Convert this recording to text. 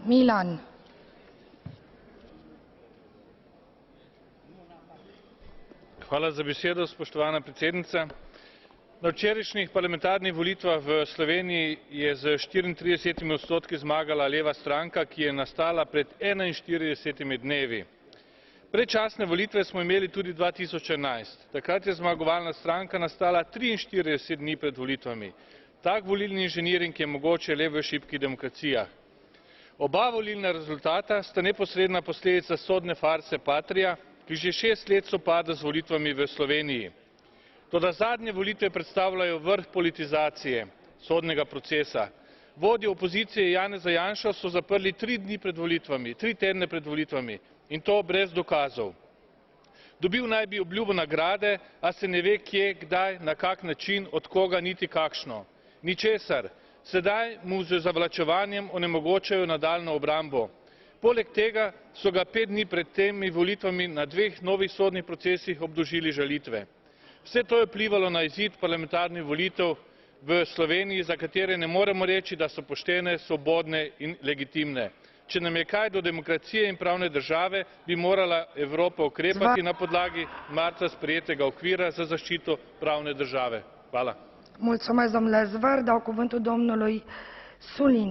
Milan. Hvala za besedo, spoštovana predsednica. Na včerajšnjih parlamentarnih volitvah v Sloveniji je s 34 odstotki zmagala leva stranka, ki je nastala pred 41 dnevi. Predčasne volitve smo imeli tudi 2011. Takrat je zmagovalna stranka nastala 43 dni pred volitvami. Tak volilni inženiring je mogoče le v šibkih demokracijah. Oba volilna rezultata sta neposredna posledica sodne farse Patria, ki že 6 let sovpada z volitvami v Sloveniji. Toda zadnje volitve predstavljajo vrh politizacije sodnega procesa. Vodjo opozicije Janeza Janšo so zaprli 3 dni pred volitvami, 3 tedne pred volitvami, in to brez dokazov. Dobil naj bi obljubo nagrade, a se ne ve kje, kdaj, na kak način, od koga niti kakšno. Ničesar. Sedaj mu z zavlačevanjem onemogočajo nadaljnjo obrambo. Poleg tega so ga 5 dni pred temi volitvami na 2 novih sodnih procesih obdolžili žalitve. Vse to je vplivalo na izid parlamentarnih volitev v Sloveniji, za katere ne moremo reči, da so poštene, svobodne in legitimne. Če nam je kaj do demokracije in pravne države, bi morala Evropa ukrepati na podlagi marca sprejetega okvira za zaščito pravne države. Hvala. Mulțumesc, domnule Zver. Dau cuvântul domnului Sulin.